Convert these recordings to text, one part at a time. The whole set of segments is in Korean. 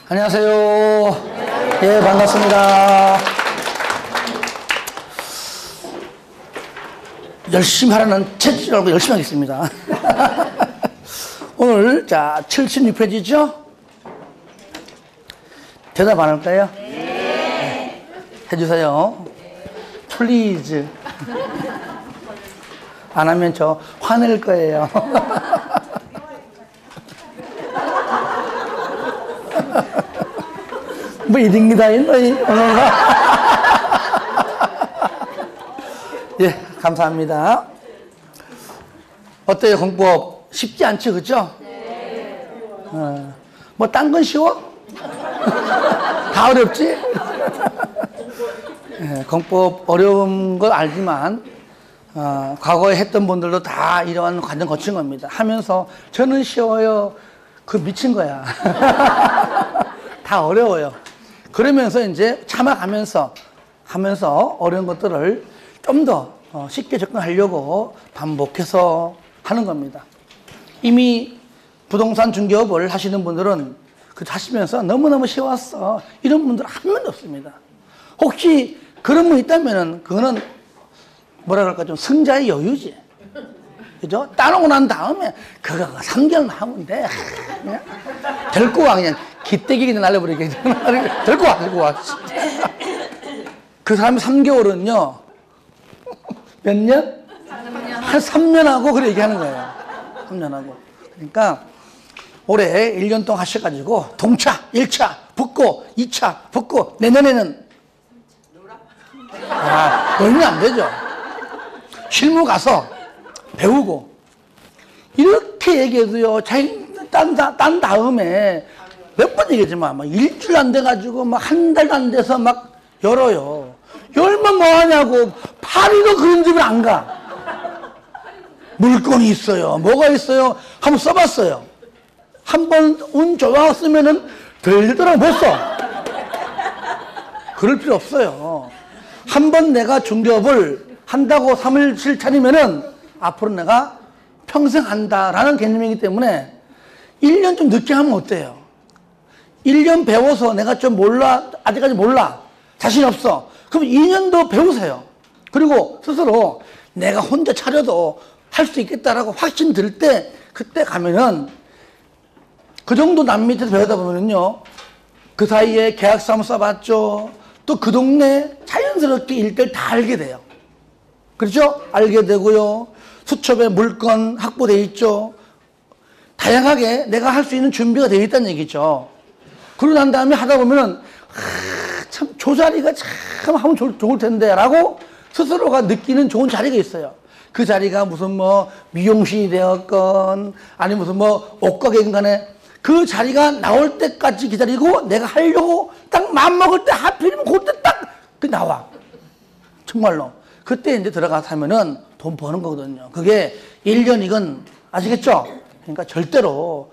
안녕하세요. 예, 반갑습니다. 열심히 하라는 채찍을 알고 열심히 하겠습니다. 오늘, 자, 76페이지죠? 대답 안 할까요? 네. 해주세요. 플리즈. 안 하면 저 화낼 거예요. 뭐 이ring이다 오늘. 예, 감사합니다. 어때요, 공법? 쉽지 않죠, 그죠? 네. 뭐 딴 건 쉬워? 다 어렵지? 예, 공법 어려운 걸 알지만 과거에 했던 분들도 다 이러한 과정 거친 겁니다. 하면서 저는 쉬워요. 그 미친 거야. 다 어려워요. 그러면서 이제 참아가면서 어려운 것들을 좀 더 쉽게 접근하려고 반복해서 하는 겁니다. 이미 부동산 중개업을 하시는 분들은 그 하시면서 너무너무 쉬웠어. 이런 분들 한 명도 없습니다. 혹시 그런 분 있다면은 그거는 뭐라 그럴까 좀 승자의 여유지. 그죠? 따놓고 난 다음에 그거 3개월만 하면 돼. 그냥 데리고 와 그냥 기대기 그냥 날려버리게. 데리고 와. 그 사람이 3개월은요. 몇 년? 3년. 한 3년 하고 그래 얘기하는 거예요. 3년 하고. 그러니까 올해 1년 동안 하셔가지고 동차, 1차 붙고 2차 붙고 내년에는 놀면 안 되죠. 실무 가서 배우고 이렇게 얘기해도요. 딴 다음에 몇 번 얘기했지만 막 일주일 안 돼가지고 막 한 달도 안 돼서 막 열어요. 열면 뭐하냐고. 파리도 그런 집을 안 가. 물건이 있어요. 뭐가 있어요? 한번 써봤어요. 한번 운 좋았으면은 들더라고 못 써. 그럴 필요 없어요. 한번 내가 중개업을 한다고 3일 차리면은 앞으로 내가 평생 한다라는 개념이기 때문에 1년 좀 늦게 하면 어때요? 1년 배워서 내가 좀 몰라, 아직까지 몰라, 자신 없어. 그럼 2년 더 배우세요. 그리고 스스로 내가 혼자 차려도 할 수 있겠다라고 확신 들 때, 그때 가면은 그 정도 남 밑에서 배우다 보면은요, 그 사이에 계약서 한번 써봤죠. 또 그 동네 자연스럽게 일대를 다 알게 돼요. 그렇죠? 알게 되고요. 수첩에 물건 확보되어 있죠. 다양하게 내가 할 수 있는 준비가 되어 있다는 얘기죠. 그러고 난 다음에 하다 보면은 참 저 자리가 참 하면 좋을 텐데 라고 스스로가 느끼는 좋은 자리가 있어요. 그 자리가 무슨 뭐 미용실이 되었건 아니면 무슨 뭐 옷가게인 간에 그 자리가 나올 때까지 기다리고 내가 하려고 딱 마음먹을 때 하필이면 그때 딱 그 나와. 정말로. 그때 이제 들어가서 하면은 돈 버는 거거든요. 그게 1년이건 아시겠죠? 그러니까 절대로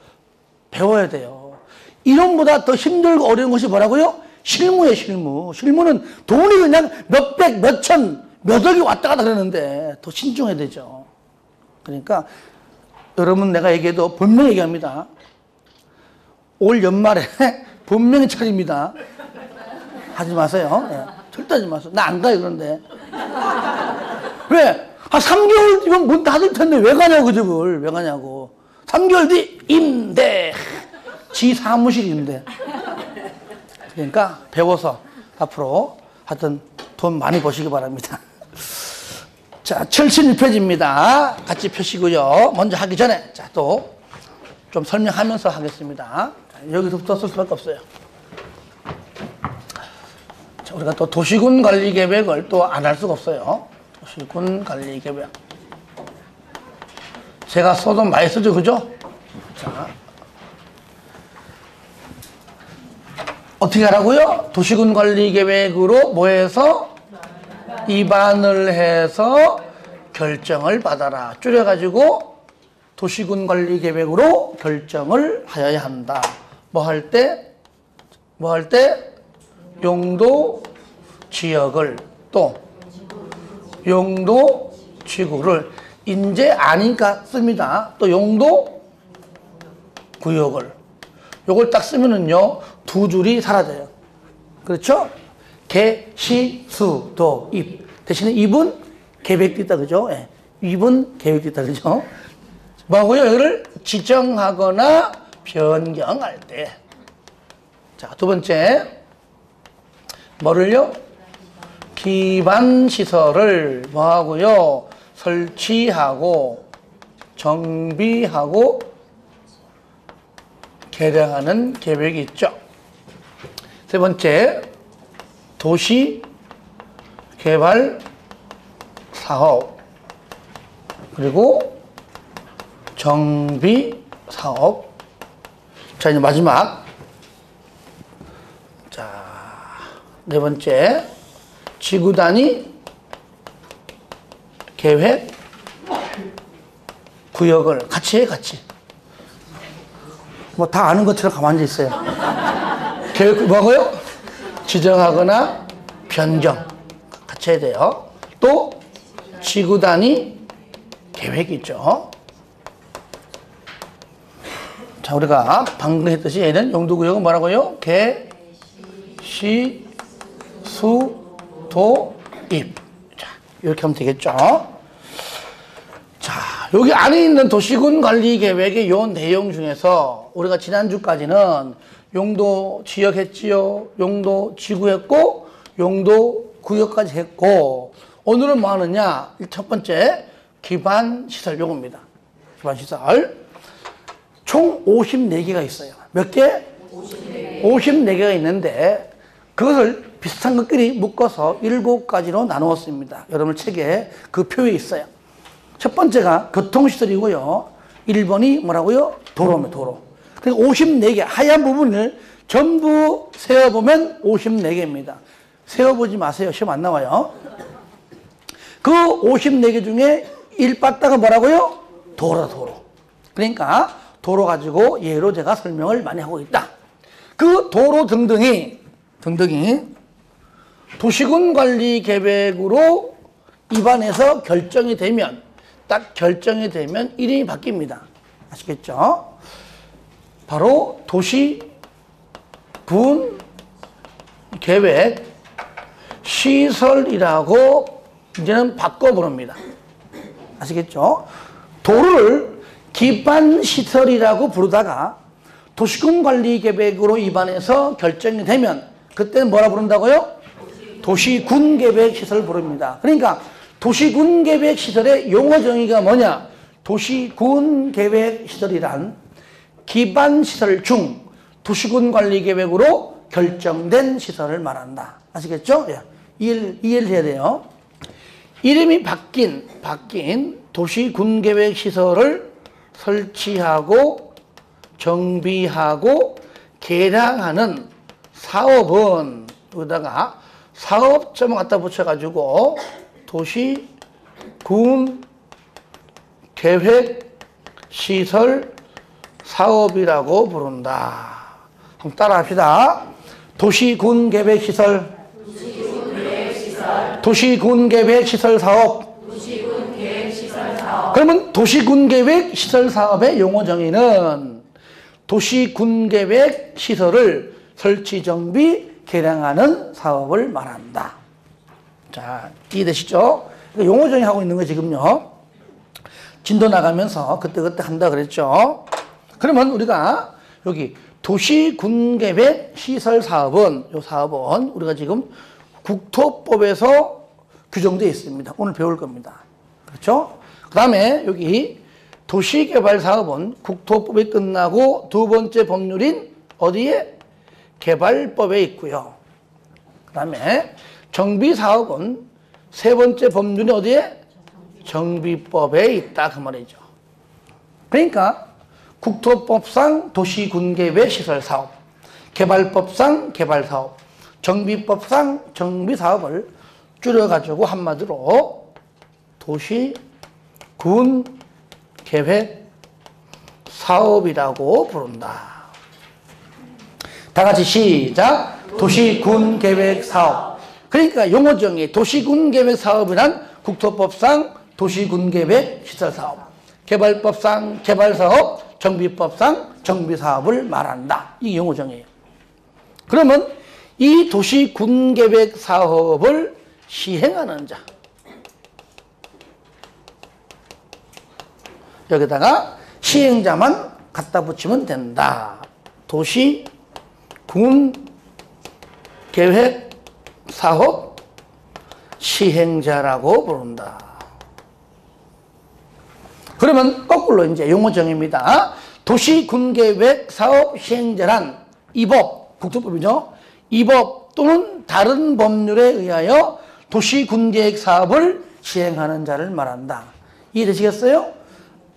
배워야 돼요. 이론보다 더 힘들고 어려운 것이 뭐라고요? 실무예요, 실무. 실무는 돈이 그냥 몇백, 몇천, 몇억이 왔다 갔다 그러는데 더 신중해야 되죠. 그러니까 여러분 내가 얘기해도 분명히 얘기합니다. 올 연말에 분명히 차립니다. 하지 마세요. 네. 절대 하지 마세요. 나 안 가요, 그런데. 왜? 한 3개월 뒤면 문 닫을 텐데 왜 가냐고, 그 집을. 왜 가냐고. 3개월 뒤 임대. 지 사무실 임대. 그러니까 배워서 앞으로 하여튼 돈 많이 버시기 바랍니다. 자, 76페이지입니다. 같이 펴시고요. 먼저 하기 전에 자, 또 좀 설명하면서 하겠습니다. 여기서부터 쓸 수밖에 없어요. 자, 우리가 또 도시군 관리 계획을 또 안 할 수가 없어요. 도시군 관리 계획. 제가 써도 많이 쓰죠, 그죠? 자. 어떻게 하라고요? 도시군 관리 계획으로 뭐 해서? 입안을 해서 결정을 받아라. 줄여가지고 도시군 관리 계획으로 결정을 하여야 한다. 뭐 할 때? 용도 지역을 또 용도 지구를 이제 아니까 씁니다. 또 용도 구역을 요걸 딱 쓰면은요, 두 줄이 사라져요. 그렇죠? 개, 시, 수, 도, 입. 대신에 입은 계획도 있다, 그죠? 예. 입은 계획도 있다, 그죠? 뭐하고요? 여기를 지정하거나 변경할 때. 자, 두 번째. 뭐를요? 기반 시설을 뭐하고요? 설치하고, 정비하고, 개량하는 계획이 있죠. 세 번째, 도시 개발 사업, 그리고 정비 사업. 자, 이제 마지막. 자, 네 번째, 지구 단위 계획 구역을 같이 해, 같이. 뭐 다 아는 것처럼 가만히 있어요. 계획 뭐고요? 지정하거나 변경 같이 해야 돼요. 또 지구 단위 계획이죠. 자, 우리가 방금 했듯이 얘는 용도구역은 뭐라고요? 개, 시, 수, 도, 입. 자, 이렇게 하면 되겠죠. 자, 여기 안에 있는 도시군 관리 계획의 요 내용 중에서 우리가 지난주까지는 용도 지역 했지요, 용도 지구 했고, 용도 구역까지 했고, 오늘은 뭐 하느냐? 첫 번째, 기반 시설 요겁니다. 기반 시설. 총 54개가 있어요. 몇 개? 54개가 있는데, 그것을 비슷한 것끼리 묶어서 7가지로 나누었습니다. 여러분 책에 그 표에 있어요. 첫 번째가 교통시설이고요. 1번이 뭐라고요? 도로입니다, 도로. 그러니까 54개, 하얀 부분을 전부 세어보면 54개입니다. 세어보지 마세요. 시험 안 나와요. 그 54개 중에 1빠따가 뭐라고요? 도로다, 도로. 그러니까 도로 가지고 예로 제가 설명을 많이 하고 있다. 그 도로 등등이 도시군 관리 계획으로 입안해서 결정이 되면, 딱 결정이 되면 이름이 바뀝니다. 아시겠죠? 바로 도시군 계획 시설이라고 이제는 바꿔 부릅니다. 아시겠죠? 도를 기반 시설이라고 부르다가 도시군 관리 계획으로 입안해서 결정이 되면 그때는 뭐라 부른다고요? 도시군 계획 시설 부릅니다. 그러니까 도시군 계획 시설의 용어 정의가 뭐냐? 도시군 계획 시설이란 기반 시설 중 도시군 관리 계획으로 결정된 시설을 말한다. 아시겠죠? 예. 이해를 해야 돼요. 이름이 바뀐 도시군 계획 시설을 설치하고 정비하고 개량하는 사업은 여기다가 사업점을 갖다 붙여가지고 도시군 계획 시설 사업이라고 부른다. 한번 따라 합시다. 도시군 계획 시설, 도시군 계획 시설 사업. 그러면 도시군 계획 시설 사업의 용어 정의는 도시군 계획 시설을 설치 정비 개량하는 사업을 말한다. 자, 이해되시죠? 용어 정의하고 있는 거 지금요. 진도 나가면서 그때그때 한다 그랬죠. 그러면 우리가 여기 도시군계획 시설사업은, 이 사업은 우리가 지금 국토법에서 규정되어 있습니다. 오늘 배울 겁니다. 그렇죠? 그 다음에 여기 도시개발사업은 국토법이 끝나고 두 번째 법률인 어디에? 개발법에 있고요. 그 다음에 정비사업은 세 번째 법률이 어디에? 정비법에 있다, 그 말이죠. 그러니까 국토법상 도시군계획 시설사업, 개발법상 개발사업, 정비법상 정비사업을 줄여가지고 한마디로 도시군계획 사업이라고 부른다. 다 같이 시작. 도시군계획 사업. 그러니까 용어 정의 도시군계획 사업이란 국토법상 도시군계획 시설사업, 개발법상 개발사업, 정비법상 정비사업을 말한다. 이게 용어정의예요. 그러면 이 도시군계획 사업을 시행하는 자, 여기다가 시행자만 갖다 붙이면 된다. 도시군계획 사업 시행자라고 부른다. 그러면 거꾸로 이제 용어정의입니다. 도시군계획 사업 시행자란 이 법, 국토법이죠. 이 법 또는 다른 법률에 의하여 도시군계획 사업을 시행하는 자를 말한다. 이해되시겠어요?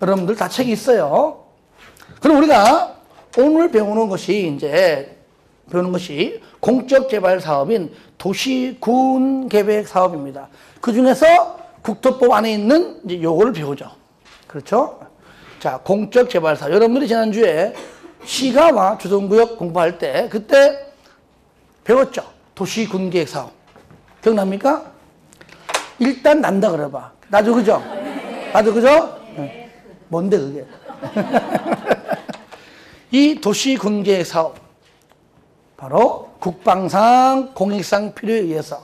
여러분들 다 책이 있어요. 그럼 우리가 오늘 배우는 것이 공적 개발 사업인 도시군계획 사업입니다. 그 중에서 국토법 안에 있는 이제 요거를 배우죠. 그렇죠? 자, 공적 개발 사업. 여러분들이 지난주에 시가와 주동구역 공부할 때 그때 배웠죠. 도시군계획 사업. 기억납니까? 일단 난다 그래봐. 나도 그죠? 나도 그죠? 네. 뭔데 그게? 이 도시군계획 사업 바로 국방상 공익상 필요에 의해서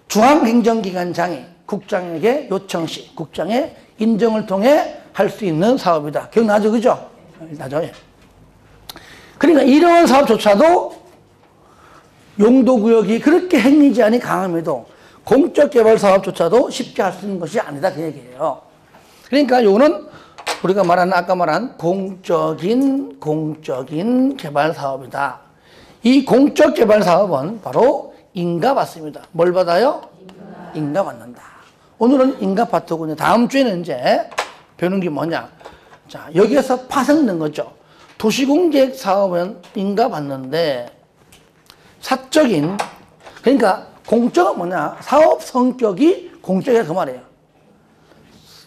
중앙행정기관장이 국장에게 요청 시 국장의 인정을 통해 할 수 있는 사업이다. 기억나죠? 그죠? 나죠? 그러니까 이러한 사업조차도 용도구역이 그렇게 행위 제한이 강함에도 공적개발 사업조차도 쉽게 할 수 있는 것이 아니다. 그 얘기예요. 그러니까 요거는 우리가 아까 말한 공적인 개발 사업이다. 이 공적 개발 사업은 바로 인가 받습니다. 뭘 받아요? 인가 받는다. 오늘은 인가 파트군요. 다음 주에는 이제 배우는 게 뭐냐? 자, 여기에서 파생된 거죠. 도시공계획 사업은 인가 받는데 사적인, 그러니까 공적은 뭐냐? 사업 성격이 공적이라 그 말이에요.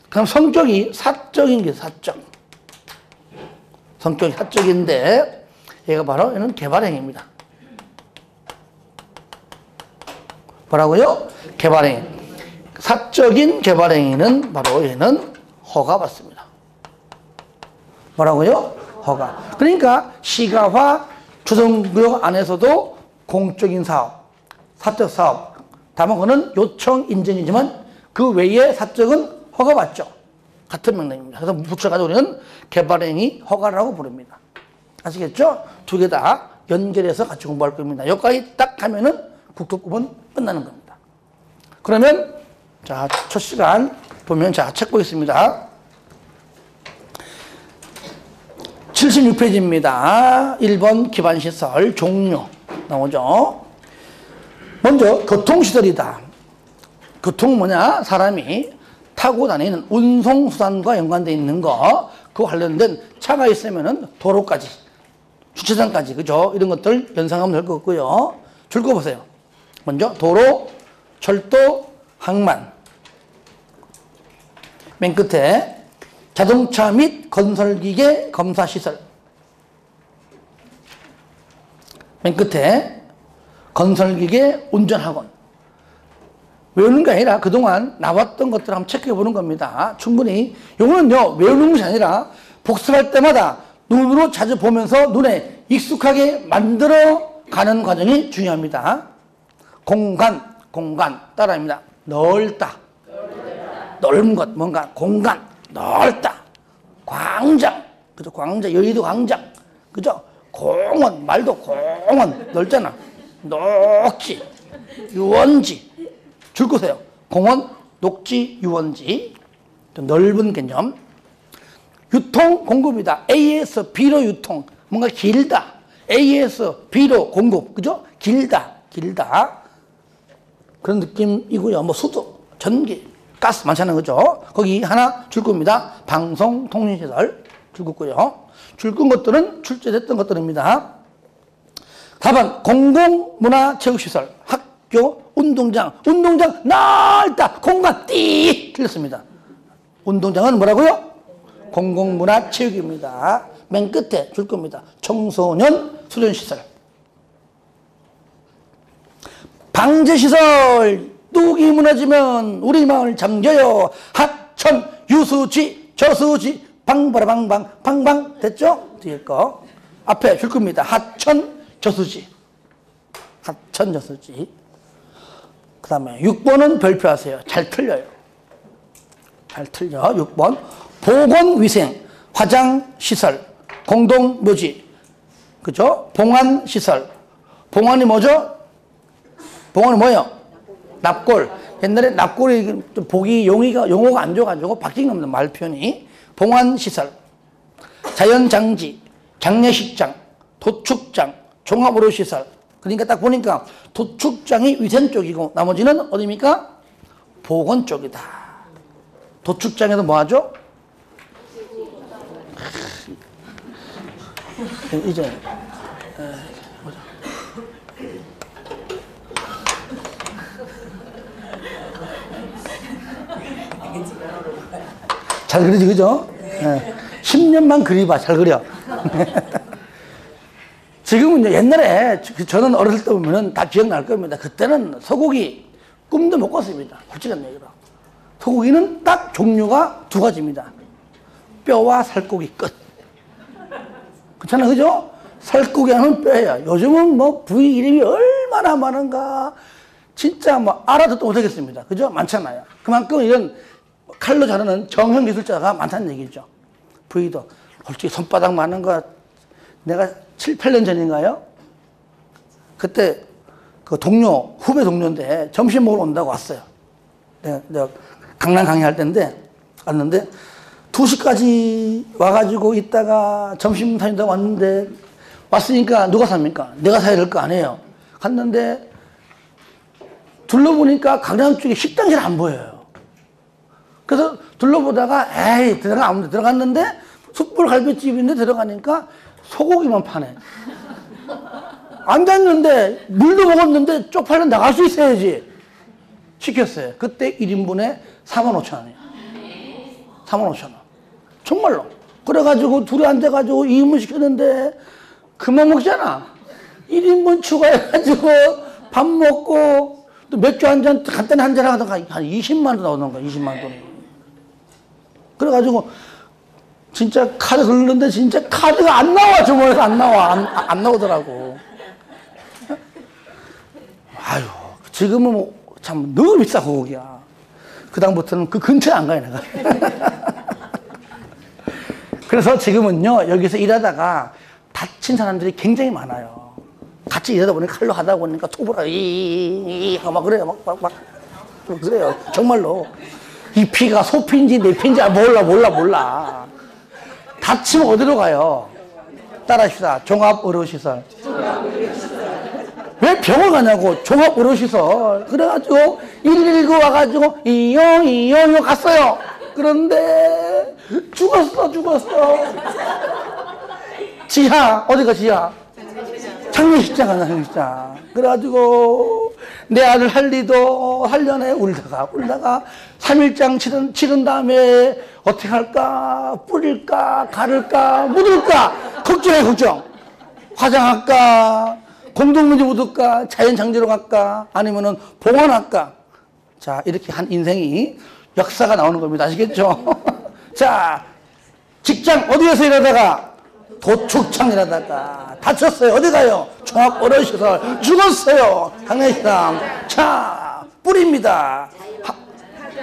그럼 성격이 사적인 게 사적. 성격이 사적인데 얘가 바로 얘는 개발행위입니다. 뭐라고요? 개발행위. 사적인 개발행위는 바로 얘는 허가받습니다. 뭐라고요? 허가. 그러니까 시가화 조성구역 안에서도 공적인 사업, 사적 사업, 다만 그는 요청 인정이지만 그 외에 사적은 허가받죠. 같은 명령입니다. 그래서 붙여가지고 우리는 개발행위 허가라고 부릅니다. 아시겠죠? 두 개 다 연결해서 같이 공부할 겁니다. 여기까지 딱 하면은 국토법은 끝나는 겁니다. 그러면 자, 첫 시간 보면 자, 책 보겠습니다. 76페이지입니다. 1번 기반시설 종류 나오죠. 먼저 교통시설이다. 교통은 뭐냐? 사람이 타고 다니는 운송수단과 연관되어 있는 거, 그거 관련된 차가 있으면은 도로까지, 주차장까지, 그죠? 이런 것들 연상하면 될 것 같고요. 줄 거 보세요. 먼저 도로, 철도, 항만. 맨 끝에 자동차 및 건설기계 검사시설. 맨 끝에 건설기계 운전학원. 외우는 게 아니라 그동안 나왔던 것들을 한번 체크해 보는 겁니다. 충분히. 요거는요, 외우는 것이 아니라 복습할 때마다 눈으로 자주 보면서 눈에 익숙하게 만들어 가는 과정이 중요합니다. 공간 따라합니다. 넓다. 넓은 것, 뭔가 공간, 넓다. 광장, 그죠? 광장, 여의도 광장, 그죠? 공원, 말도 공원, 넓잖아. 녹지, 유원지. 줄 거세요. 공원, 녹지, 유원지. 넓은 개념. 유통, 공급이다. A에서 B로 유통. 뭔가 길다. A에서 B로 공급. 그죠? 길다. 그런 느낌이고요. 뭐 수도, 전기, 가스 많잖아요. 그죠? 거기 하나 줄 겁니다. 방송, 통신시설 줄 거고요. 줄 건 것들은 출제됐던 것들입니다. 4번 공공문화체육시설. 학교, 운동장 넓다. 공간 띠 틀렸습니다. 운동장은 뭐라고요? 공공문화체육입니다. 맨 끝에 줄 겁니다. 청소년 수련시설. 방제시설. 뚝이 무너지면 우리 마을 잠겨요. 하천, 유수지, 저수지 방바라방방 방방 됐죠? 뒤에 거 앞에 줄 겁니다. 하천 저수지. 하천 저수지. 그 다음에 6번은 별표하세요. 잘 틀려요. 잘 틀려. 6번 보건위생 화장시설 공동묘지 그죠? 봉안시설 봉안이 뭐죠? 봉안이 뭐예요? 납골. 옛날에 납골이 좀 보기 용어가 안 좋아가지고 바뀐 겁니다. 말 표현이. 봉안시설, 자연장지, 장례식장, 도축장, 종합의료시설. 그러니까 딱 보니까 도축장이 위생 쪽이고 나머지는 어디입니까? 보건 쪽이다. 도축장에서 뭐 하죠? 이제 잘 그리지, 그죠? 네. 10년만 그리봐, 잘 그려. 지금은 이제 옛날에, 저는 어렸을 때 보면은 다 기억날 겁니다. 그때는 소고기, 꿈도 못 꿨습니다. 솔직한 얘기로. 소고기는 딱 종류가 두 가지입니다. 뼈와 살코기 끝. 그렇잖아요, 그죠? 살코기 하면 뼈예요. 요즘은 뭐 부위 이름이 얼마나 많은가. 진짜 뭐 알아듣도 못하겠습니다. 그죠? 많잖아요. 그만큼 이런 칼로 자르는 정형 기술자가 많다는 얘기죠. 부위도 솔직히 손바닥 많은 거 내가 7, 8년 전인가요? 그때 그 후배 동료인데 점심 먹으러 온다고 왔어요. 내가 강남 강의할 때인데 왔는데 2시까지 와가지고 있다가 점심 사준다고 왔는데 왔으니까 누가 삽니까? 내가 사야 될 거 아니에요. 갔는데 둘러보니까 강남 쪽에 식당이 잘 안 보여요. 그래서 둘러보다가 에이 아무데 들어갔는데 숯불 갈비집인데 들어가니까 소고기만 파네. 앉았는데 물도 먹었는데 쪽팔려 나갈 수 있어야지. 시켰어요. 그때 1인분에 45,000원이에요. 45,000원. 정말로. 그래가지고 둘이 앉아가지고 2인분 시켰는데 그만 먹잖아. 1인분 추가해가지고 밥 먹고 또 맥주 한 잔 간단히 한 잔 하다가 한 20만 원 나오는 거야. 20만 돈. 그래가지고 진짜 카드 긁는데 진짜 카드가 안 나와. 주머니에서 안 나와. 안 나오더라고. 아유, 지금은 뭐 참 너무 비싸 고기야. 그 다음부터는 그 근처에 안 가요, 내가. 그래서 지금은요, 여기서 일하다가 다친 사람들이 굉장히 많아요. 같이 일하다 보니까 칼로 하다 보니까 톱으로 하고 막 그래요. 막 그래요. 정말로. 이 피가 소피인지 내 피인지 몰라. 다치면 어디로 가요? 따라합시다. 종합의료시설. 왜 병원 가냐고. 종합의료시설. 그래가지고 119 와가지고 이용 갔어요. 그런데 죽었어. 지하. 어디가 지하? 장례식장 가나, 장례식장. 그래가지고 내 아들 할리도 하려네. 울다가 3일장 치른 다음에 어떻게 할까? 뿌릴까? 가를까? 묻을까? 걱정. 화장할까? 공동묘지 묻을까? 자연장지로 갈까? 아니면은 봉헌할까? 자, 이렇게 한 인생이 역사가 나오는 겁니다. 아시겠죠? 자, 직장 어디에서 일하다가? 도축장 일하다가 다쳤어요. 어디 가요? 종합의료시설. 죽었어요. 장례식장. 자, 뿌립니다.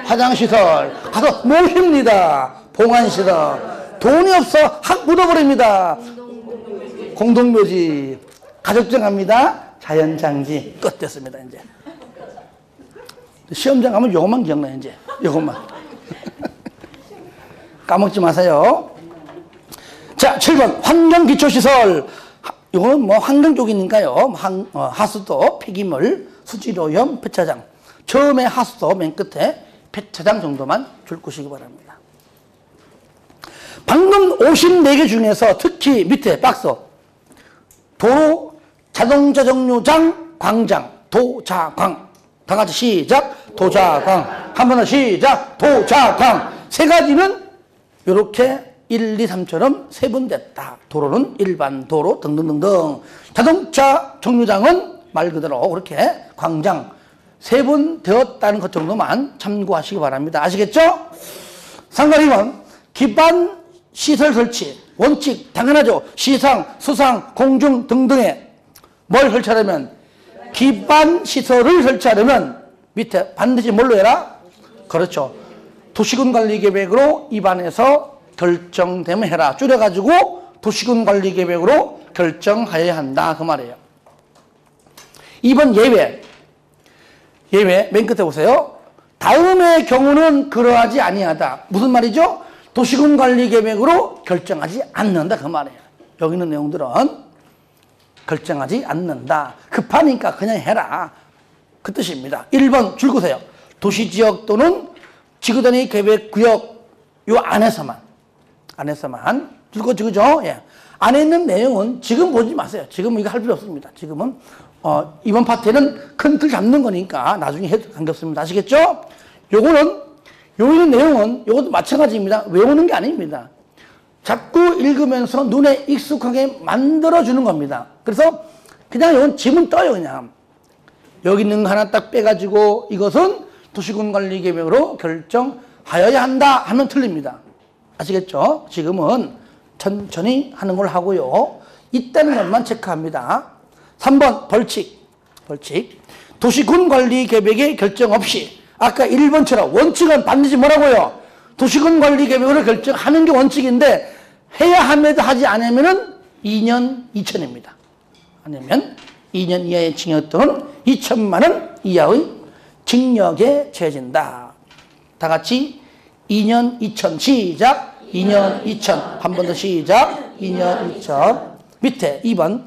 화장시설. 가서 모십니다. 봉안시설. 돈이 없어. 확 묻어버립니다. 공동묘지. 가족증 갑니다. 자연장지. 끝 됐습니다, 이제. 시험장 가면 요것만 기억나요, 이제. 요것만. 까먹지 마세요. 자, 7번. 환경기초시설. 이거는 뭐 환경 쪽이니까요. 하수도, 폐기물, 수질오염, 폐차장. 처음에 하수도, 맨 끝에 폐차장 정도만 줄 것이기 바랍니다. 방금 54개 중에서 특히 밑에 박스. 도로, 자동차 정류장, 광장, 도자광. 다 같이 시작. 도자광. 한 번 더 시작. 도자광. 세 가지는 이렇게 1, 2, 3처럼 세분됐다. 도로는 일반 도로 등등등등. 자동차 정류장은 말 그대로 그렇게 광장 세분되었다는 것 정도만 참고하시기 바랍니다. 아시겠죠? 상관이면 기반 시설 설치, 원칙, 당연하죠. 시상, 수상, 공중 등등에 뭘 설치하려면? 기반 시설을 설치하려면 밑에 반드시 뭘로 해라? 그렇죠. 도시군 관리 계획으로 입안해서 결정되면 해라. 줄여가지고 도시군 관리 계획으로 결정하여야 한다. 그 말이에요. 2번 예외. 예외 맨 끝에 보세요. 다음의 경우는 그러하지 아니하다. 무슨 말이죠? 도시군 관리 계획으로 결정하지 않는다. 그 말이에요. 여기 있는 내용들은 결정하지 않는다. 급하니까 그냥 해라. 그 뜻입니다. 1번 줄거세요. 도시지역 또는 지구단위 계획구역 요 안에서만 줄거지그죠? 예. 안에 있는 내용은 지금 보지 마세요. 지금 이거 할 필요 없습니다. 지금은 이번 파트에는 큰 틀 잡는 거니까 나중에 해도 관계없습니다. 아시겠죠? 요거는 여기 있는 내용은 요것도 마찬가지입니다. 외우는 게 아닙니다. 자꾸 읽으면서 눈에 익숙하게 만들어주는 겁니다. 그래서 그냥 이건 지문 떠요. 그냥 여기 있는 거 하나 딱 빼가지고 이것은 도시군 관리 계획으로 결정하여야 한다 하면 틀립니다. 아시겠죠? 지금은 천천히 하는 걸 하고요. 있다는 것만 체크합니다. 3번 벌칙. 도시군 관리 계획의 결정 없이 아까 1번처럼 원칙은 반드시 뭐라고요? 도시군 관리 계획으로 결정하는 게 원칙인데 해야 함에도 하지 않으면 2년 2천입니다. 아니면 2년 이하의 징역 또는 2천만 원 이하의 징역에 처해진다. 다 같이 2년 2천 시작. 2년 2천 한 번 더 시작. 2년 2천 밑에 2번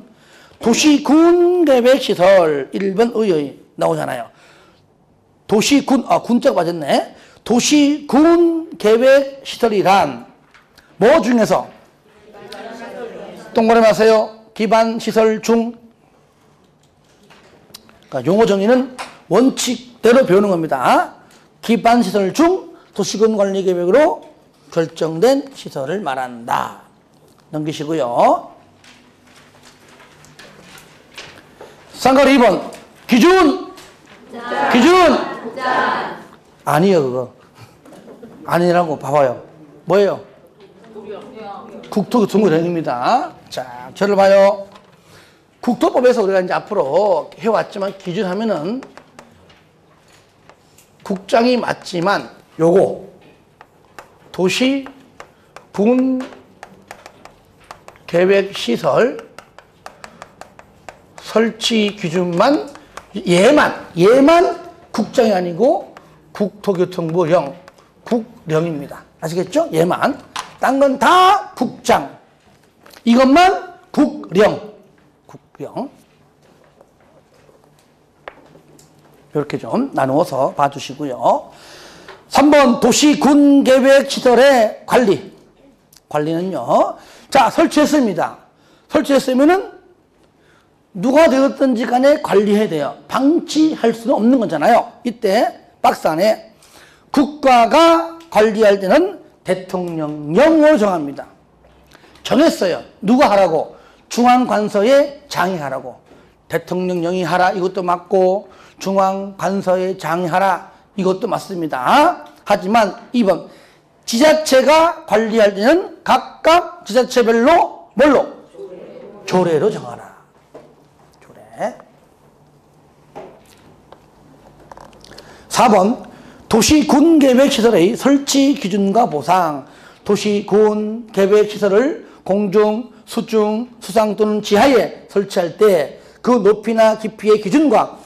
도시군계획시설 1번 의의 나오잖아요. 도시군 군자가 빠졌네. 도시군계획시설이란 뭐 중에서 동그라미 하세요. 기반시설 중. 그러니까 용어 정의는 원칙대로 배우는 겁니다. 기반시설 중 도시군 관리 계획으로 결정된 시설을 말한다. 넘기시고요. 쌍가루 2번. 기준. 아니요, 그거. 아니라고 봐봐요. 뭐예요? 국토교통부령입니다. 자, 저를 봐요. 국토법에서 우리가 이제 앞으로 해왔지만 기준하면은 국장이 맞지만 요거 도시 군 계획 시설 설치 기준만 얘만 국장이 아니고 국토교통부령 국령입니다. 아시겠죠? 얘만. 딴 건 다 국장. 이것만 국령. 이렇게 좀 나누어서 봐주시고요. 3번 도시군계획시설의 관리. 관리는요. 자, 설치했습니다. 설치했으면은 누가 되었든지 간에 관리해야 돼요. 방치할 수는 없는 거잖아요. 이때 박스 안에 국가가 관리할 때는 대통령령으로 정합니다. 정했어요. 누가 하라고? 중앙관서의 장이 하라고. 대통령령이 하라 이것도 맞고 중앙관서의 장이 하라 이것도 맞습니다. 하지만 2번 지자체가 관리할 때는 각각 지자체별로 뭘로? 조례로 정하라. 조례. 4번 도시군계획시설의 설치 기준과 보상. 도시군계획시설을 공중, 수중, 수상 또는 지하에 설치할 때 그 높이나 깊이의 기준과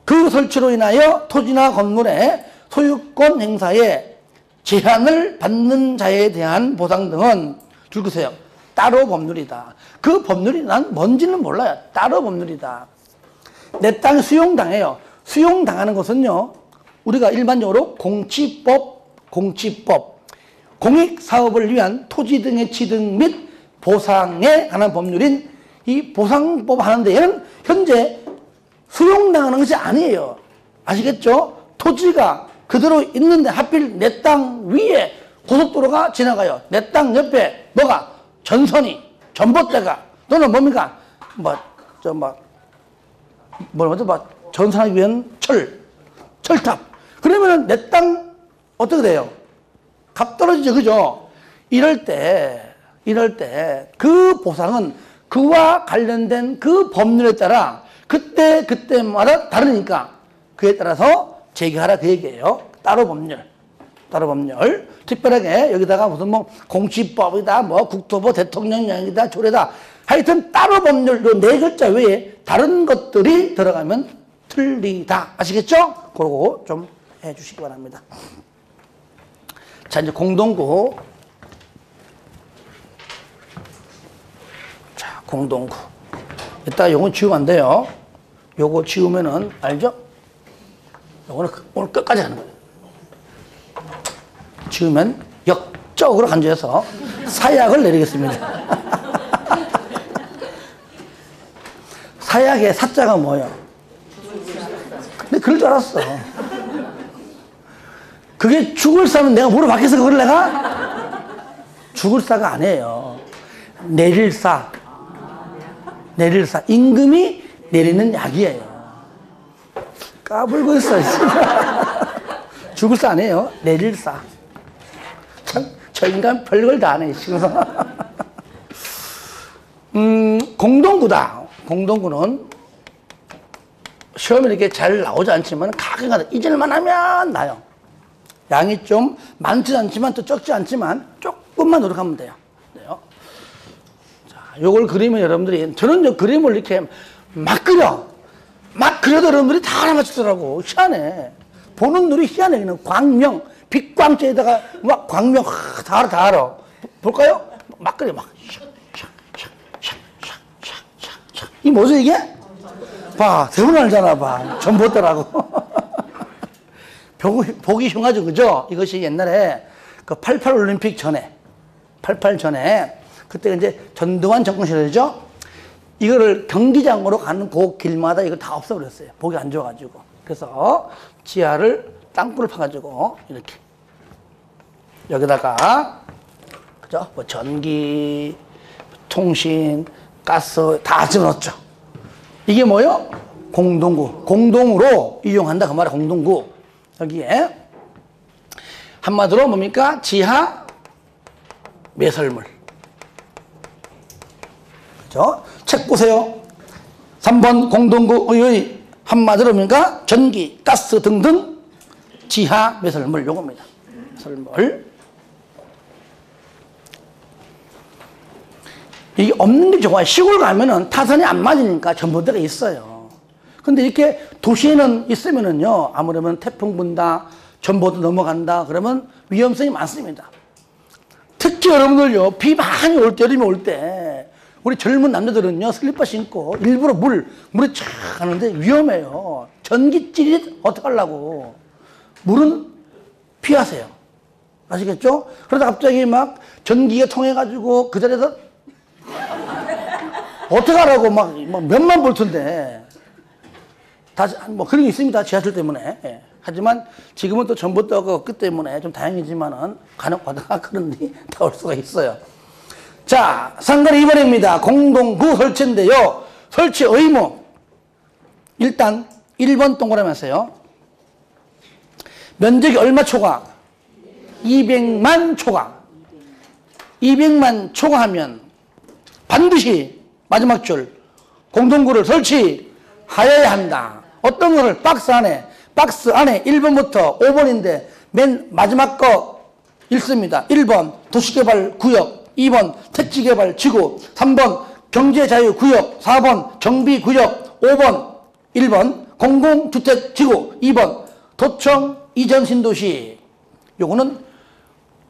그 설치로 인하여 토지나 건물의 소유권 행사에 제한을 받는 자에 대한 보상 등은 줄거세요. 따로 법률이다. 그 법률이 난 뭔지는 몰라요. 따로 법률이다. 내 땅 수용당해요. 수용당하는 것은요. 우리가 일반적으로 공치법, 공익사업을 위한 토지 등의 취득 및 보상에 관한 법률인 이 보상법 하는데 얘는 현재 수용당하는 것이 아니에요. 아시겠죠? 토지가 그대로 있는데 하필 내 땅 위에 고속도로가 지나가요. 내 땅 옆에 뭐가? 전선이, 전봇대가 또는 뭡니까? 전선하기 위한 철탑. 그러면은 내 땅 어떻게 돼요? 값 떨어지죠. 그죠? 이럴 때 그 보상은 그와 관련된 그 법률에 따라 그때마다 다르니까 그에 따라서 제기하라 그 얘기예요. 따로 법률. 특별하게 여기다가 무슨 뭐 공시법이다, 뭐 국토부 대통령령이다, 조례다. 하여튼 따로 법률 네 글자 외에 다른 것들이 들어가면 틀리다. 아시겠죠? 그러고 좀 해주시기 바랍니다. 자, 이제 공동구. 자, 공동구. 이따가 요거 지우면 안 돼요. 요거 지우면은, 알죠? 요거는 오늘 끝까지 하는 거예요. 지우면 역적으로 간주해서 사약을 내리겠습니다. 사약의 사자가 뭐예요? 근데 그럴 줄 알았어. 그게 죽을 사면 내가 뭐로 바뀌어서 그걸 내가? 죽을 사가 아니에요. 내릴 사. 임금이 내리는 약이에요. 까불고 있어. 죽을 사 아니에요. 내릴 사. 참, 저 인간 별걸 다 하네, 지금. 공동구다. 공동구는 시험에 이렇게 잘 나오지 않지만 가끔가다 잊을만 하면 나요. 양이 좀 많지 않지만 또 적지 않지만 조금만 노력하면 돼요. 자, 요걸 그리면 여러분들이, 저는 그림을 이렇게 막 그려도 여러분들이 다 알아맞히더라고. 희한해. 보는 눈이 희한해. 그냥 광명, 빛광자에다가 막 광명 다 알아. 볼까요? 막 그려, 막. 이 뭐죠, 이게? 봐, 대부분 알잖아, 봐. 전봇대라고. 보기 흉하죠, 그죠? 이것이 옛날에 그 88 올림픽 전에, 88 전에, 그때 이제 전두환 정권 시절이죠? 이거를 경기장으로 가는 그 길마다 이걸 다 없애버렸어요. 보기 안 좋아가지고. 그래서 지하를 땅굴을 파가지고 이렇게. 여기다가, 그죠? 뭐 전기, 통신, 가스 다 집어넣었죠. 이게 뭐요? 공동구. 공동으로 이용한다. 그 말이 공동구. 여기에 한마디로 뭡니까? 지하 매설물. 그죠? 책 보세요. 3번 공동구의 한마디로 뭡니까? 전기, 가스 등등 지하 매설물 요겁니다. 매설물. 이게 없는 게 좋아요. 시골 가면은 타선이 안 맞으니까 전봇대가 있어요. 근데 이렇게 도시에는 있으면은요, 아무래도 태풍 분다, 전봇대 넘어간다, 그러면 위험성이 많습니다. 특히 여러분들요, 비 많이 올 때, 여름이 올 때, 우리 젊은 남자들은요, 슬리퍼 신고 일부러 물에 쫙 가는데 위험해요. 전기질이 어떡하려고. 물은 피하세요. 아시겠죠? 그러다 갑자기 막 전기가 통해가지고 그 자리에서 어떡하라고 막 몇만 볼트인데. 뭐 그런 게 있습니다. 지하철 때문에. 예. 하지만 지금은 또 전봇대가 없기 때문에 좀 다행이지만은 간혹 가다가 그런 일이 나올 수가 있어요. 자, 상관이 2번입니다. 공동구 설치인데요. 설치 의무. 일단 1번 동그라미 하세요. 면적이 얼마 초과? 200만 초과. 200만 초과하면 반드시 마지막 줄 공동구를 설치하여야 한다. 어떤 거를 박스 안에 1번부터 5번인데 맨 마지막 거 읽습니다. 1번 도시개발구역, 2번 택지개발지구, 3번 경제자유구역, 4번 정비구역, 5번 1번 공공주택지구, 2번 도청 이전 신도시. 요거는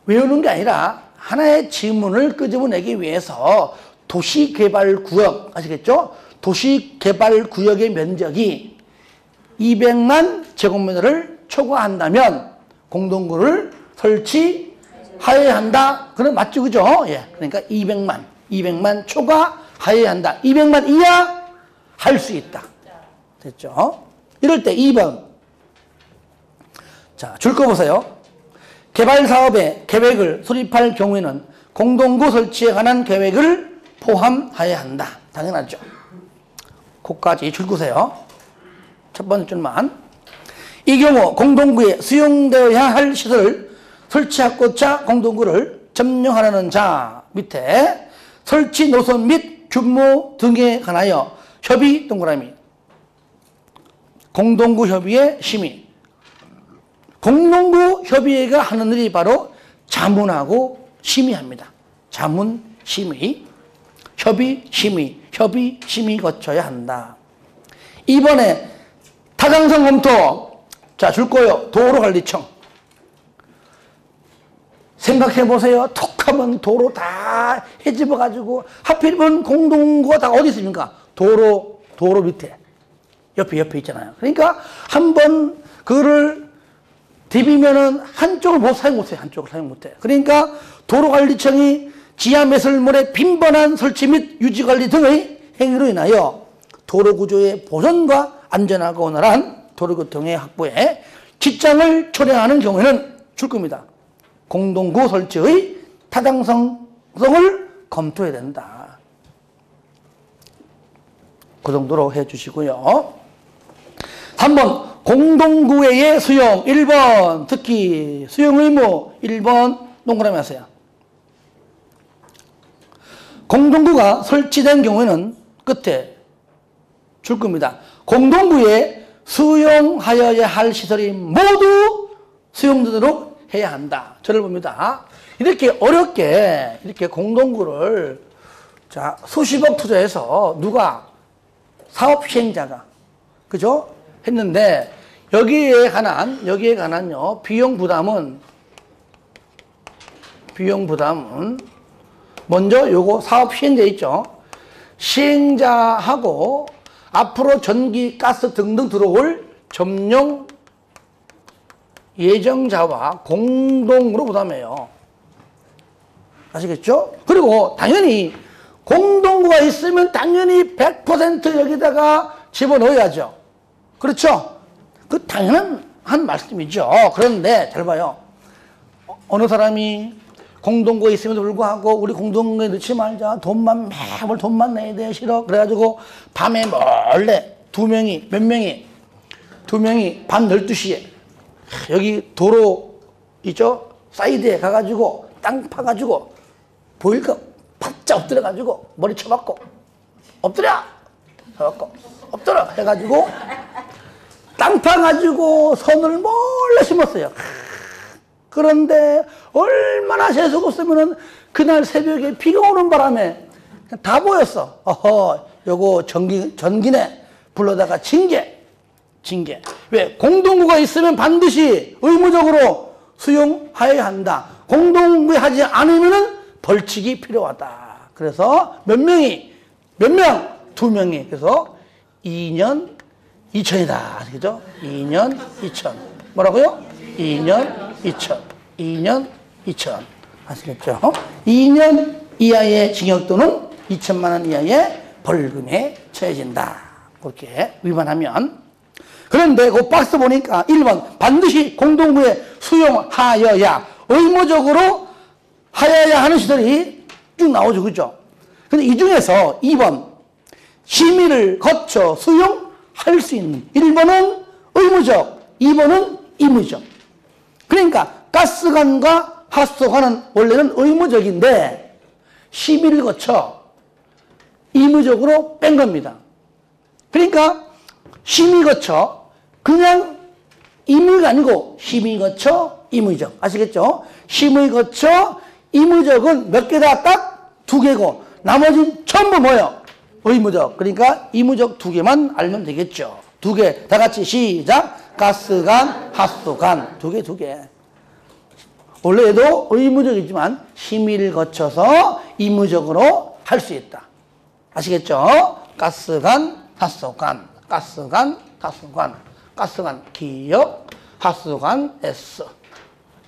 외우는 게 아니라 하나의 지문을 끄집어내기 위해서 도시개발구역, 아시겠죠? 도시개발구역의 면적이 200만 제곱미터를 초과한다면 공동구를 설치하여야 한다. 그건 맞죠, 그죠? 예. 그러니까 200만 초과하여야 한다. 200만 이하 할 수 있다. 됐죠? 이럴 때 2번. 자, 줄 거 보세요. 개발사업의 계획을 수립할 경우에는 공동구 설치에 관한 계획을 포함하여야 한다. 당연하죠. 그까지 줄 거세요. 첫 번째 줄만. 이 경우 공동구에 수용되어야 할 시설을 설치하고자 공동구를 점령하려는 자 밑에 설치 노선 및 규모 등에 관하여 협의 동그라미. 공동구 협의회 심의. 공동구 협의회가 하는 일이 바로 자문하고 심의합니다. 자문, 심의, 협의, 심의, 협의, 심의 거쳐야 한다. 이번에 타당성 검토. 자, 줄 거요. 도로관리청. 생각해보세요. 툭 하면 도로 다 헤집어가지고, 하필이면 공동구가 다 어디 있습니까? 도로 밑에. 옆에 있잖아요. 그러니까 한번 그거를 디비면은 한쪽을 사용 못해요. 한쪽을 사용 못해요. 그러니까 도로관리청이 지하 매설물의 빈번한 설치 및 유지관리 등의 행위로 인하여 도로구조의 보존과 안전하고 원활한 도로교통의 확보에 지장을 초래하는 경우에는 줄 겁니다. 공동구 설치의 타당성을 검토해야 된다. 그 정도로 해주시고요. 3번 공동구의 수용. 1번 특히 수용 의무. 1번 동그라미 하세요. 공동구가 설치된 경우에는 끝에 줄 겁니다. 공동구에 수용하여야 할 시설이 모두 수용되도록 해야 한다. 저를 봅니다. 이렇게 어렵게 이렇게 공동구를 자 수십억 투자해서 누가 사업 시행자가 그죠? 했는데 여기에 관한요 비용 부담은 먼저 요거 사업 시행자 있죠? 시행자하고 앞으로 전기, 가스 등등 들어올 점용 예정자와 공동으로 부담해요. 아시겠죠? 그리고 당연히 공동구가 있으면 당연히 100% 여기다가 집어넣어야죠. 그렇죠? 그 당연한 말씀이죠. 그런데 잘 봐요. 어느 사람이 공동구가 있음에도 불구하고 우리 공동구에 넣지 말자. 매월 돈만 내야 돼. 싫어. 그래가지고 밤에 몰래 두 명이 밤 12시에 여기 도로 있죠? 사이드에 가가지고 땅 파가지고 보일까? 바짝 엎드려가지고 머리 쳐박고 엎드려 해가지고 땅 파가지고 선을 몰래 심었어요. 그런데 얼마나 재수가 없으면은 그날 새벽에 비가 오는 바람에 다 보였어. 요거 전기네. 불러다가 징계. 왜? 공동구가 있으면 반드시 의무적으로 수용하여야 한다. 공동구에 하지 않으면은 벌칙이 필요하다. 그래서 몇 명? 2명이. 그래서 2년 2천이다. 아시겠죠? 2년 2천. 뭐라고요? 2년 2천. 아시겠죠? 2년 이하의 징역 또는 2천만 원 이하의 벌금에 처해진다. 그렇게 위반하면. 그런데 그 박스 보니까 1번 반드시 공동구에 수용하여야 의무적으로 하여야 하는 시설이 쭉 나오죠. 그죠? 근데 이 중에서 2번 심의를 거쳐 수용할 수 있는 1번은 의무적, 2번은 임의적. 그러니까 가스관과 하수관은 원래는 의무적인데 심의를 거쳐 임의적으로 뺀 겁니다. 그러니까 심의 거쳐 그냥 임의가 아니고 심의 거쳐 임의적. 아시겠죠? 심의 거쳐 임의적은 몇 개다? 딱 2개고 나머지는 전부 뭐예요? 의무적. 그러니까 임의적 2개만 알면 되겠죠. 2개 다 같이 시작. 가스관, 하수관 2개. 원래도 의무적이지만 심의를 거쳐서 임의적으로 할 수 있다. 아시겠죠? 가스관, 하수관, 가스관 기역, 하수관 S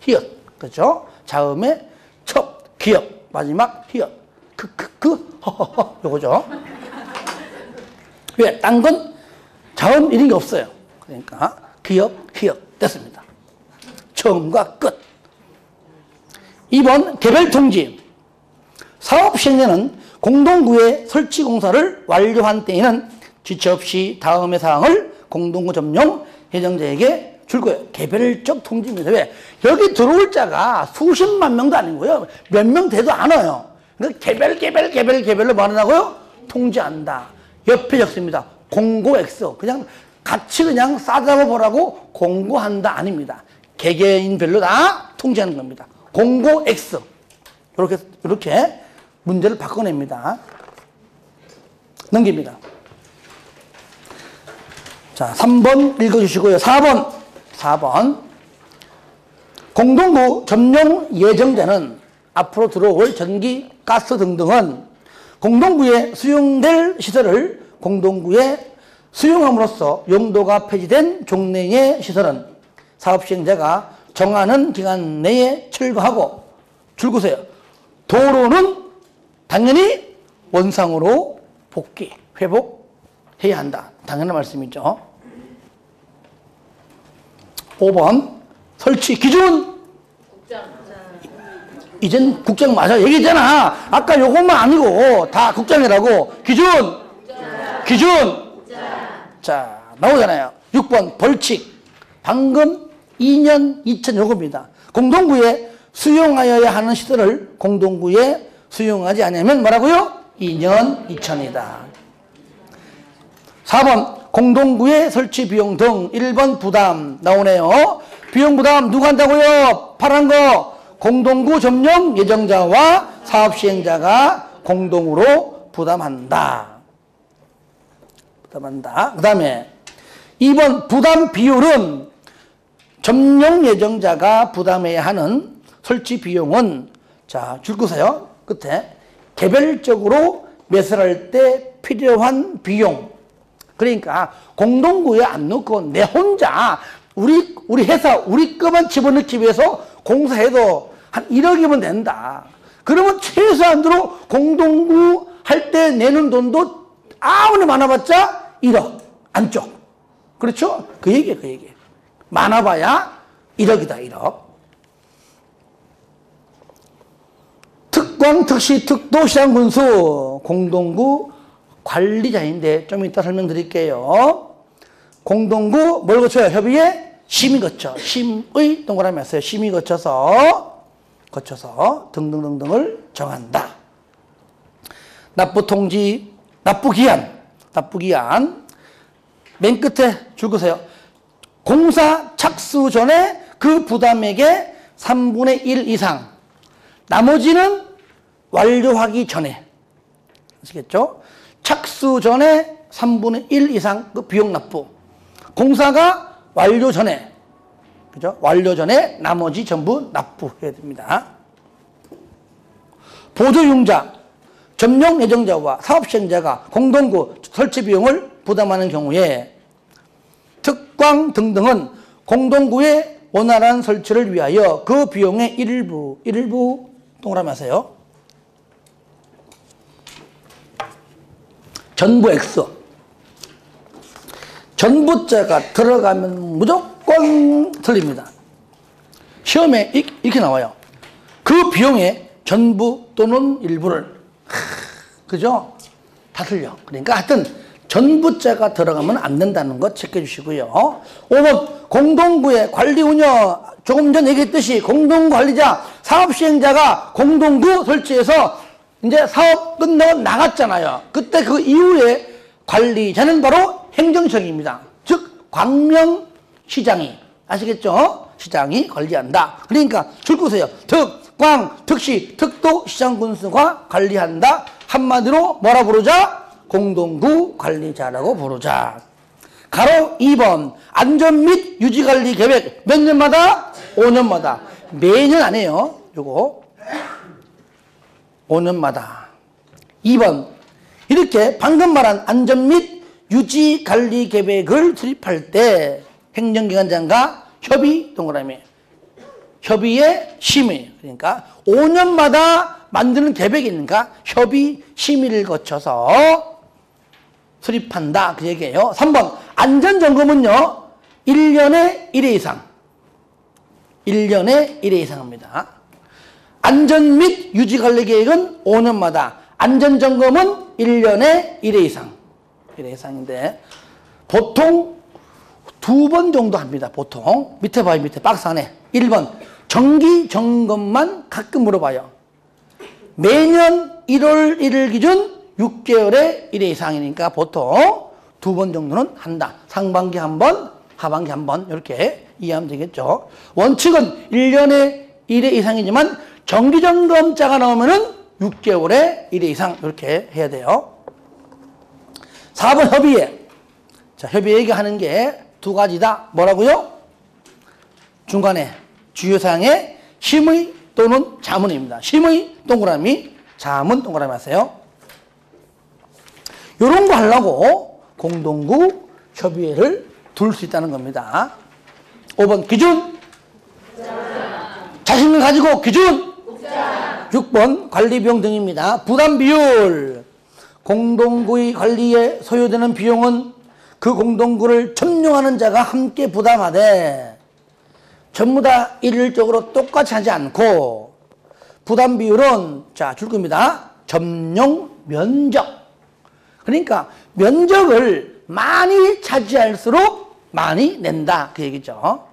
히읗. 그죠? 자음에 첩 기역, 마지막 히읗. 허허허 요거죠. 왜? 딴 건 자음 이런 게 없어요. 그러니까 기역 됐습니다. 처음과 끝. 2번 개별 통지. 사업 시행자는 공동구의 설치 공사를 완료한 때에는 지체 없이 다음의 사항을 공동구 점용 예정자에게 줄 거예요. 개별적 통지입니다. 왜? 여기 들어올 자가 수십만 명도 아니고요. 몇 명 돼도 않아요. 그러니까 개별로 말한다고요? 통지한다. 옆에 적습니다. 공고엑스. 그냥 같이 그냥 싸잡아 보라고 공고한다 아닙니다. 개개인별로 다 통지하는 겁니다. 공고엑스. 이렇게 문제를 바꿔냅니다. 넘깁니다. 자, 3번 읽어주시고요. 4번. 공동구 점용 예정되는 앞으로 들어올 전기, 가스 등등은 공동구에 수용될 시설을 공동구에 수용함으로써 용도가 폐지된 종래의 시설은 사업시행자가 정하는 기간 내에 철거하고 줄구세요. 도로는 당연히 원상으로 회복해야 한다. 당연한 말씀이죠. 5번 설치 기준. 이젠 국장 맞아. 얘기했잖아. 아까 요것만 아니고 다 국장이라고. 기준. 자, 나오잖아요. 6번 벌칙. 방금 2년 2천 요겁니다. 공동구에 수용하여야 하는 시설을 공동구에 수용하지 않으면 뭐라고요? 2년 2천이다. 4번 공동구의 설치 비용 등 1번 부담 나오네요. 비용 부담 누가 한다고요? 파란 거 공동구 점용 예정자와 사업시행자가 공동으로 부담한다. 그 다음에 2번 부담 비율은 점용 예정자가 부담해야 하는 설치 비용은 자, 줄 거세요. 끝에 개별적으로 매설할 때 필요한 비용. 그러니까 공동구에 안 넣고 내 혼자 우리 회사 우리 것만 집어넣기 위해서 공사해도 한 1억이면 된다. 그러면 최소한으로 공동구 할 때 내는 돈도 아무리 많아봤자 1억 안쪽. 그렇죠? 그 얘기. 많아봐야 1억이다 1억. 특광, 특시, 특도, 시장군수 공동구 관리자인데 좀 이따 설명드릴게요. 공동구 뭘 거쳐요? 협의회 심의 거쳐. 심의 동그라미 했어요. 심의 거쳐서 등등등등을 정한다. 납부통지, 납부기한 맨 끝에 줄 거세요. 공사 착수 전에 그 부담액의 3분의 1 이상 나머지는 완료하기 전에 아시겠죠? 착수 전에 3분의 1 이상 그 비용 납부. 공사가 완료 전에, 그죠? 완료 전에 나머지 전부 납부해야 됩니다. 보조융자, 점용 예정자와 사업시행자가 공동구 설치 비용을 부담하는 경우에 특광 등등은 공동구의 원활한 설치를 위하여 그 비용의 일부 동그라미 하세요. 전부 X. 전부자가 들어가면 무조건 틀립니다. 시험에 이렇게 나와요. 그 비용의 전부 또는 일부를. 그죠? 다 틀려. 그러니까 하여튼 전부자가 들어가면 안 된다는 거 체크해 주시고요. 5번 공동구의 관리 운영. 조금 전 얘기했듯이 공동구 관리자, 사업시행자가 공동구 설치해서 이제 사업 끝나고 나갔잖아요. 그때 그 이후에 관리자는 바로 행정청입니다. 즉 광명시장이. 아시겠죠? 시장이 관리한다. 그러니까 줄 거세요. 특, 광, 특시, 특도, 시장군수가 관리한다. 한마디로 뭐라 부르자? 공동구 관리자라고 부르자. 가로 2번 안전 및 유지관리 계획 몇 년마다? 5년마다. 매년 안 해요. 요거 5년마다. 2번 이렇게 방금 말한 안전 및 유지관리 계획을 수립할 때 행정기관장과 협의 동그라미. 협의의 심의. 그러니까 5년마다 만드는 계획이니까 협의 심의를 거쳐서 수립한다. 그 얘기예요. 3번 안전점검은요. 1년에 1회 이상. 1년에 1회 이상입니다. 안전 및 유지관리 계획은 5년마다. 안전점검은 1년에 1회 이상. 1회 이상인데 보통 두 번 정도 합니다. 보통 밑에 봐요. 밑에 박스 안에 1번 정기 점검만 가끔 물어봐요. 매년 1월 1일 기준 6개월에 1회 이상이니까 보통 두 번 정도는 한다. 상반기 한 번, 하반기 한 번 이렇게 이해하면 되겠죠. 원칙은 1년에 1회 이상이지만 정기점검자가 나오면은 6개월에 1회 이상 이렇게 해야 돼요. 4번 협의회. 자, 협의회 얘기하는 게 두 가지다. 뭐라고요? 중간에 주요사항에 심의 또는 자문입니다. 심의 동그라미, 자문 동그라미 하세요. 이런 거 하려고 공동구 협의회를 둘 수 있다는 겁니다. 5번 기준 자신을 가지고 기준 6번 관리 비용 등입니다. 부담 비율 공동구의 관리에 소요되는 비용은 그 공동구를 점령하는 자가 함께 부담하되 전부 다 일률적으로 똑같이 하지 않고 부담 비율은 자 줄 겁니다. 점령 면적. 그러니까 면적을 많이 차지할수록 많이 낸다 그 얘기죠.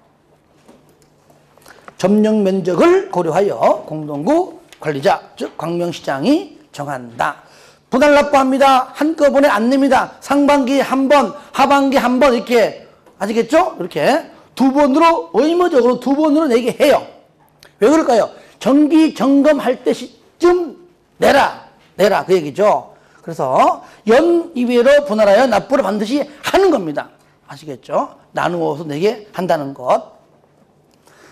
점령 면적을 고려하여 공동구 관리자 즉 광명시장이 정한다. 분할 납부합니다. 한꺼번에 안 냅니다. 상반기에 한 번, 하반기에 한 번 이렇게 아시겠죠? 이렇게 두 번으로 의무적으로 두 번으로 내게 해요. 왜 그럴까요? 정기 점검할 때쯤 내라 그 얘기죠. 그래서 연 이외로 분할하여 납부를 반드시 하는 겁니다. 아시겠죠? 나누어서 내게 한다는 것.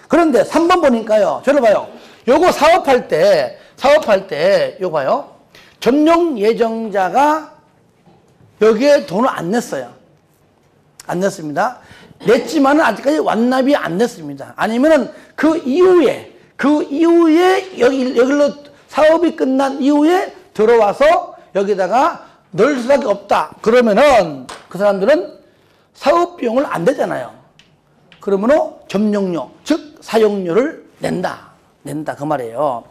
그런데 3번 보니까요. 저를 봐요. 요거 사업할 때 요거 봐요. 점령 예정자가 여기에 돈을 안 냈어요. 안 냈습니다. 냈지만은 아직까지 완납이 안 냈습니다. 아니면은 그 이후에 여기로 사업이 끝난 이후에 들어와서 여기다가 넣을 수밖에 없다. 그러면은 그 사람들은 사업 비용을 안 내잖아요. 그러면은 점용료, 즉 사용료를 낸다 그 말이에요.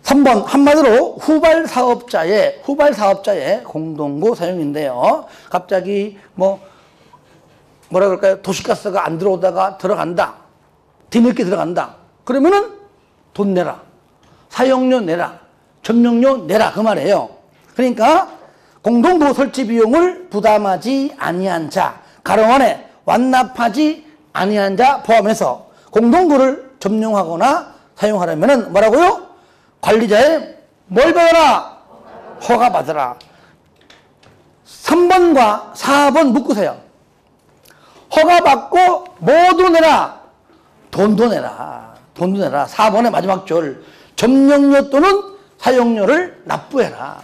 3번 한마디로 후발 사업자의 공동구 사용인데요. 갑자기 뭐라 그럴까요? 도시가스가 안 들어오다가 들어간다. 뒤늦게 들어간다. 그러면은 돈 내라. 사용료 내라. 점용료 내라 그 말이에요. 그러니까 공동구 설치 비용을 부담하지 아니한 자, 가로 안에 완납하지 아니한 자 포함해서 공동구를 점용하거나 사용하려면은 뭐라고요? 관리자의 뭘 받아라? 허가 받아라. 3번과 4번 묶으세요. 허가 받고 모두 내라. 돈도 내라. 4번의 마지막 줄. 점용료 또는 사용료를 납부해라.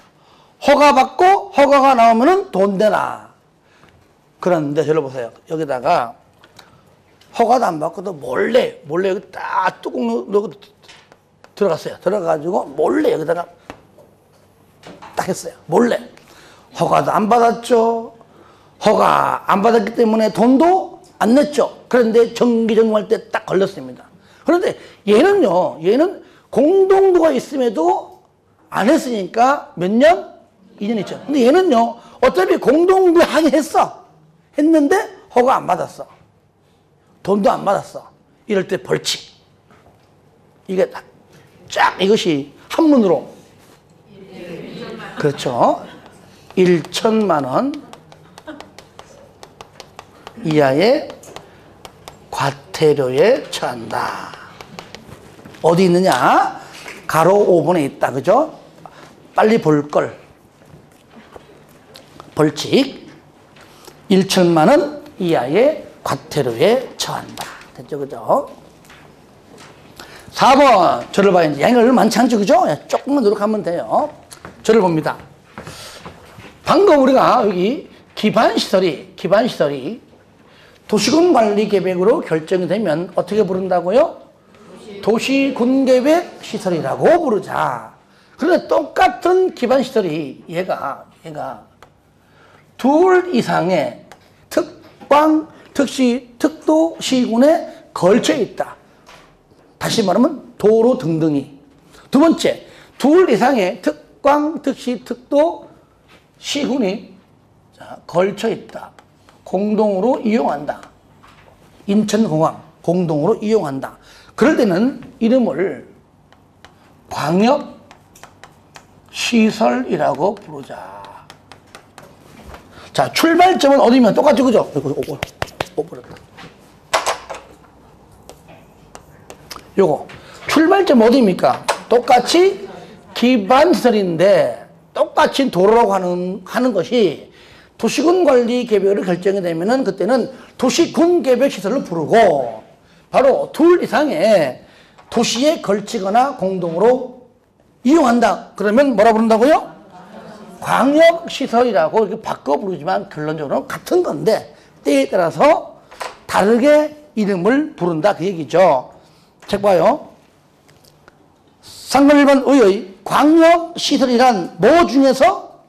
허가 받고 허가가 나오면은 돈 내라. 그런데 저를 보세요. 여기다가 허가도 안 받고도 몰래 여기 딱 뚜껑 넣고 들어갔어요. 들어가가지고 몰래 여기다가 딱 했어요. 몰래. 허가도 안 받았죠. 허가 안 받았기 때문에 돈도 안 냈죠. 그런데 정기 점검할 때 딱 걸렸습니다. 그런데 얘는 공동구가 있음에도 안 했으니까 몇 년? 2년 있죠. 근데 얘는요, 어차피 공동구 하긴 했는데 허가 안 받았어. 돈도 안 받았어. 이럴 때 벌칙. 이게 쫙 이것이 한문으로. 그렇죠. 1천만 원 이하의 과태료에 처한다. 어디 있느냐? 가로 5번에 있다. 그죠? 빨리 볼 걸. 벌칙 1천만 원 이하의 과태료에 처한다. 됐죠? 그죠? 4번 저를 봐야 이제 양이 얼마 많지 않죠? 그죠? 조금만 노력하면 돼요. 저를 봅니다. 방금 우리가 여기 기반시설이 도시군관리계획으로 결정이 되면 어떻게 부른다고요? 도시군계획 시설이라고 부르자. 그런데 똑같은 기반시설이 얘가 둘 이상의 특광, 특시, 특도, 시군에 걸쳐 있다. 다시 말하면 도로 등등이. 두 번째, 둘 이상의 특광, 특시, 특도, 시군이 걸쳐 있다. 공동으로 이용한다. 인천공항 공동으로 이용한다. 그럴 때는 이름을 광역시설이라고 부르자. 자, 출발점은 어디면 똑같죠, 그죠? 버렸다. 요거 출발점 어디입니까? 똑같이 기반시설인데 똑같이 도로라고 하는 것이 도시군 관리 계획으로 결정이 되면은 그때는 도시군 계획 시설을 부르고 바로 둘 이상의 도시에 걸치거나 공동으로 이용한다. 그러면 뭐라 부른다고요? 광역시설이라고 이렇게 바꿔 부르지만 결론적으로 같은 건데 때에 따라서 다르게 이름을 부른다 그 얘기죠. 책 봐요. 상권 1번 의의 광역시설이란 뭐 중에서?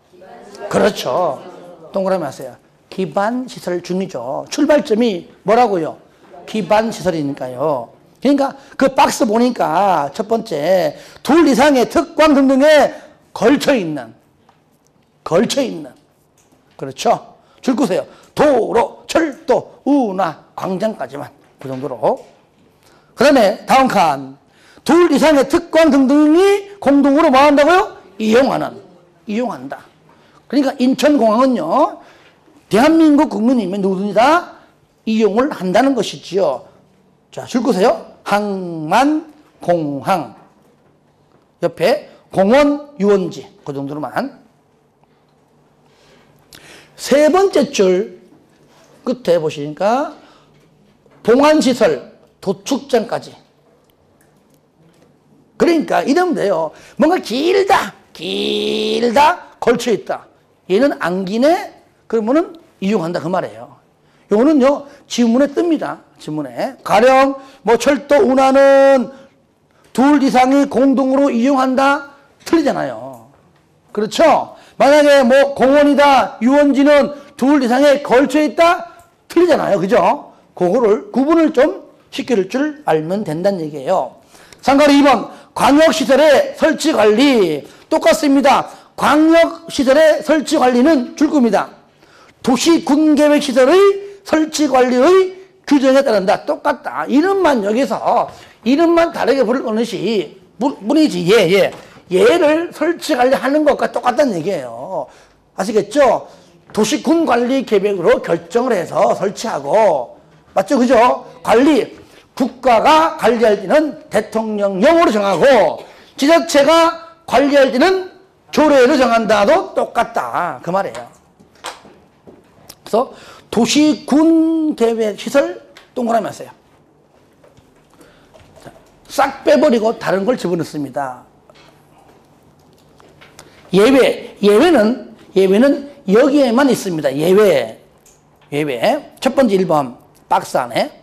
그렇죠. 동그라미 하세요. 기반시설 중이죠. 출발점이 뭐라고요? 기반시설이니까요. 그러니까 그 박스 보니까 첫 번째 둘 이상의 특광 등등에 걸쳐있는 그렇죠. 줄 거세요. 도로, 철도, 운하, 광장까지만 그 정도로. 그 다음에 다음 칸 둘 이상의 특광 등등이 공동으로 뭐 한다고요? 이용한다. 그러니까 인천공항은요 대한민국 국민이면 누구든지 다 이용을 한다는 것이지요. 자, 줄 거세요. 항만, 공항 옆에 공원, 유원지 그 정도로만. 세 번째 줄 끝에 보시니까 봉안시설, 도축장까지. 그러니까 이러면 돼요. 뭔가 길다 걸쳐있다. 얘는 안 기네? 그러면은 이용한다 그 말이에요. 요거는요 지문에 뜹니다. 지문에. 가령 뭐 철도 운하는 둘 이상이 공동으로 이용한다? 틀리잖아요. 그렇죠? 만약에 뭐 공원이다, 유원지는 둘 이상에 걸쳐있다? 틀리잖아요. 그죠? 그거를 구분을 좀 시킬 줄 알면 된다는 얘기예요. 상가로 2번 광역시설의 설치관리 똑같습니다. 광역시설의 설치관리는 줄 겁니다. 도시군계획시설의 설치관리의 규정에 따른다. 똑같다. 이름만 여기서 이름만 다르게 부를 것이 뿐이지. 얘를 설치관리하는 것과 똑같다는 얘기예요. 아시겠죠? 도시군관리계획으로 결정을 해서 설치하고 맞죠? 그죠? 관리 국가가 관리할 때는 대통령령으로 정하고 지자체가 관리할 때는 조례로 정한다도 똑같다 그 말이에요. 그래서 도시군계획시설 동그라미 하세요. 싹 빼버리고 다른 걸 집어넣습니다. 예외는 여기에만 있습니다. 예외. 첫 번째 1번 박스 안에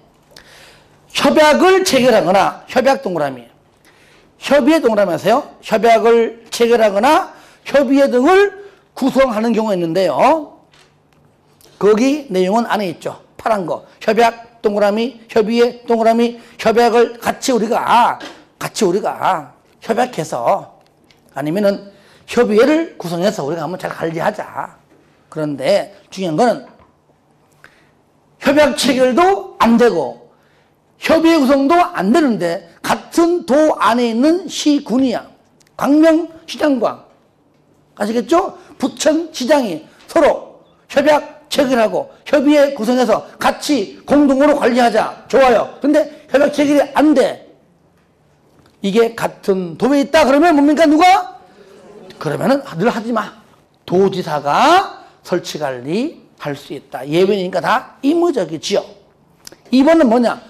협약을 체결하거나 협약 동그라미. 협의회 동그라미 하세요. 협약을 체결하거나 협의회 등을 구성하는 경우가 있는데요. 거기 내용은 안에 있죠. 파란 거. 협약 동그라미, 협의회 동그라미, 협약을 같이 우리가 협약해서 아니면은 협의회를 구성해서 우리가 한번 잘 관리하자. 그런데 중요한 거는 협약 체결도 안 되고 협의회 구성도 안 되는데 같은 도 안에 있는 시군이야. 광명시장과 아시겠죠? 부천시장이 서로 협약 체결하고 협의회 구성해서 같이 공동으로 관리하자. 좋아요. 근데 협약 체결이 안 돼. 이게 같은 도에 있다. 그러면 뭡니까? 누가? 그러면은 늘 하지 마. 도지사가 설치관리 할 수 있다. 예외니까 다 의무적이지요. 2번은 뭐냐?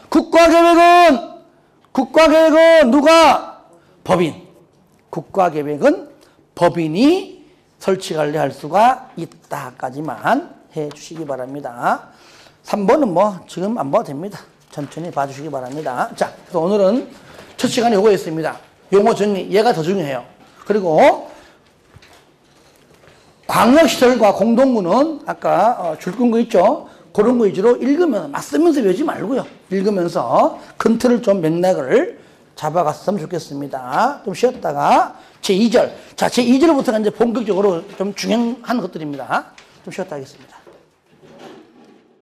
국가계획은 누가? 법인. 국가계획은 법인이 설치관리할 수가 있다까지만 해주시기 바랍니다. 3번은 뭐 지금 안 봐도 됩니다. 천천히 봐주시기 바랍니다. 자, 그래서 오늘은 첫 시간에 요거 있습니다. 용어 정리, 얘가 더 중요해요. 그리고 광역시설과 공동구는 아까 줄끈 거 있죠? 그런 거 위주로 읽으면서 맞으면서 외우지 말고요. 읽으면서 큰 틀을 좀 맥락을 잡아갔으면 좋겠습니다. 좀 쉬었다가 제2절. 자, 제2절부터가 이제 본격적으로 좀 중요한 것들입니다. 좀 쉬었다 하겠습니다.